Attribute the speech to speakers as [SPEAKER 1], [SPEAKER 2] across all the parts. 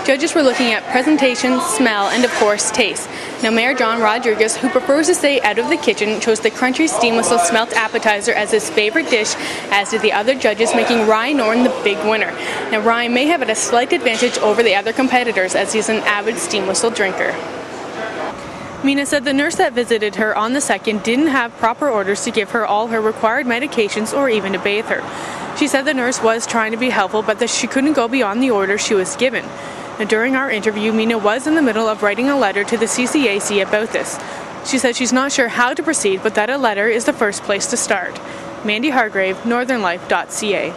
[SPEAKER 1] Judges were looking at presentation, smell, and of course, taste. Now, Mayor John Rodriguez, who prefers to stay out of the kitchen, chose the crunchy steam whistle smelt appetizer as his favorite dish, as did the other judges, making Ryan Norton the big winner. Now, Ryan may have had a slight advantage over the other competitors as he's an avid steam whistle drinker. Mina said the nurse that visited her on the 2nd didn't have proper orders to give her all her required medications or even to bathe her. She said the nurse was trying to be helpful, but that she couldn't go beyond the order she was given. Now, during our interview, Mina was in the middle of writing a letter to the CCAC about this. She said she's not sure how to proceed, but that a letter is the first place to start. Mandy Hargrave, northernlife.ca.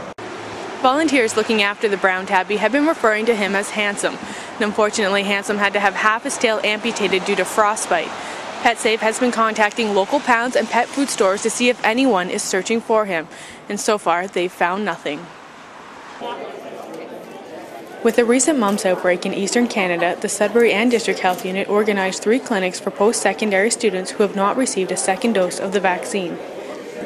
[SPEAKER 1] Volunteers looking after the brown tabby have been referring to him as Handsome. And unfortunately, Handsome had to have half his tail amputated due to frostbite. PetSafe has been contacting local pounds and pet food stores to see if anyone is searching for him, and so far they've found nothing. With the recent mumps outbreak in eastern Canada, the Sudbury and District Health Unit organized 3 clinics for post-secondary students who have not received a second dose of the vaccine.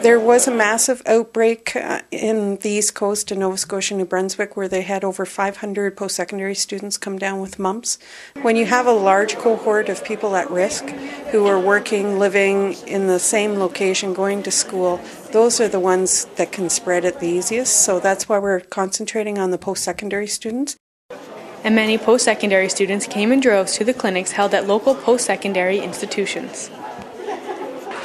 [SPEAKER 2] There was a massive outbreak in the East Coast in Nova Scotia, New Brunswick, where they had over 500 post-secondary students come down with mumps. When you have a large cohort of people at risk who are working, living in the same location, going to school, those are the ones that can spread it the easiest. So that's why we're concentrating on the post-secondary students.
[SPEAKER 1] And many post-secondary students came in droves to the clinics held at local post-secondary institutions.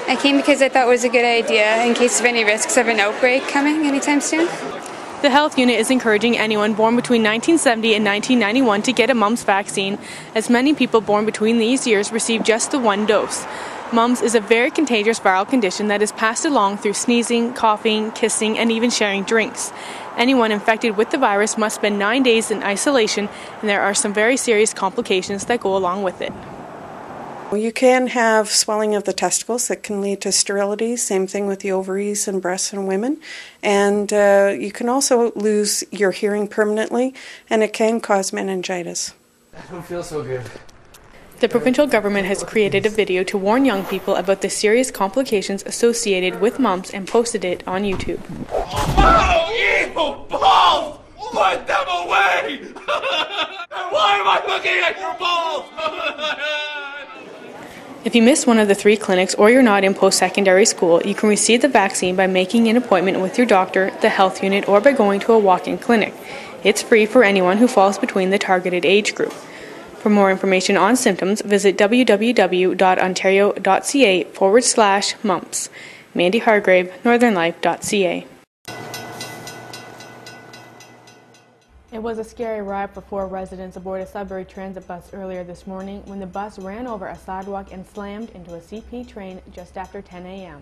[SPEAKER 3] I came because I thought it was a good idea in case of any risks of an outbreak coming anytime soon.
[SPEAKER 1] The health unit is encouraging anyone born between 1970 and 1991 to get a mumps vaccine, as many people born between these years receive just the 1 dose. Mumps is a very contagious viral condition that is passed along through sneezing, coughing, kissing, and even sharing drinks. Anyone infected with the virus must spend 9 days in isolation, and there are some very serious complications that go along with it.
[SPEAKER 2] You can have swelling of the testicles that can lead to sterility, same thing with the ovaries and breasts in women. And you can also lose your hearing permanently, and it can cause meningitis.
[SPEAKER 4] I don't feel so good.
[SPEAKER 1] The provincial government has created a video to warn young people about the serious complications associated with mumps and posted it on YouTube.
[SPEAKER 5] Oh, evil balls! Put them away! Why am I looking at your balls?
[SPEAKER 1] If you missed one of the 3 clinics or you're not in post-secondary school, you can receive the vaccine by making an appointment with your doctor, the health unit, or by going to a walk-in clinic. It's free for anyone who falls between the targeted age group. For more information on symptoms, visit www.ontario.ca/mumps. Mandy Hargrave, northernlife.ca. It was a scary ride for 4 residents aboard a Sudbury transit bus earlier this morning when the bus ran over a sidewalk and slammed into a CP train just after 10 a.m.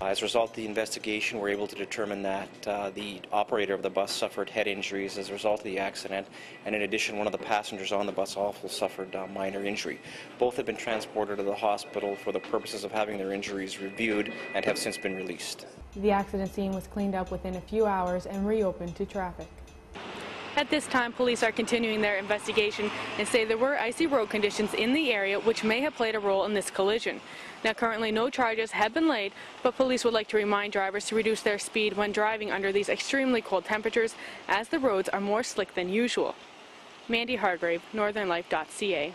[SPEAKER 6] As a result of the investigation, we're able to determine that the operator of the bus suffered head injuries as a result of the accident, and in addition, one of the passengers on the bus also suffered minor injury. Both have been transported to the hospital for the purposes of having their injuries reviewed and have since been released.
[SPEAKER 1] The accident scene was cleaned up within a few hours and reopened to traffic. At this time, police are continuing their investigation and say there were icy road conditions in the area which may have played a role in this collision. Now, currently no charges have been laid, but police would like to remind drivers to reduce their speed when driving under these extremely cold temperatures, as the roads are more slick than usual. Mandy Hargrave, northernlife.ca.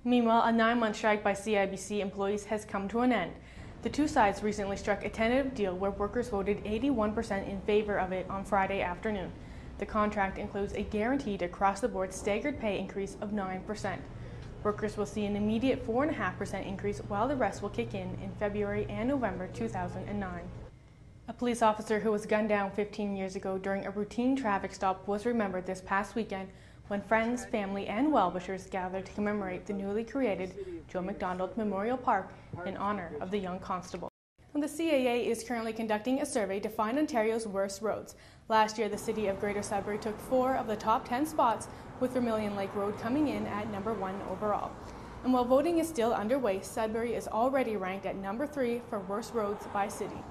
[SPEAKER 1] Meanwhile, a 9-month strike by CIBC employees has come to an end. The 2 sides recently struck a tentative deal where workers voted 81% in favor of it on Friday afternoon. The contract includes a guaranteed across-the-board staggered pay increase of 9%. Workers will see an immediate 4.5% increase, while the rest will kick in February and November 2009. A police officer who was gunned down 15 years ago during a routine traffic stop was remembered this past weekend when friends, family, and well-wishers gathered to commemorate the newly created Joe McDonald Memorial Park in honor of the young constable. And the CAA is currently conducting a survey to find Ontario's worst roads. Last year, the city of Greater Sudbury took 4 of the top 10 spots, with Vermilion Lake Road coming in at number 1 overall. And while voting is still underway, Sudbury is already ranked at number 3 for worst roads by city.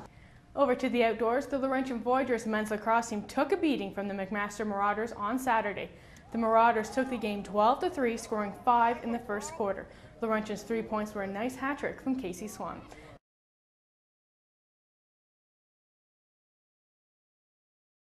[SPEAKER 1] Over to the outdoors, the Laurentian Voyageurs men's lacrosse team took a beating from the McMaster Marauders on Saturday. The Marauders took the game 12-3, scoring 5 in the first quarter. Laurentian's 3 points were a nice hat trick from Casey Swan.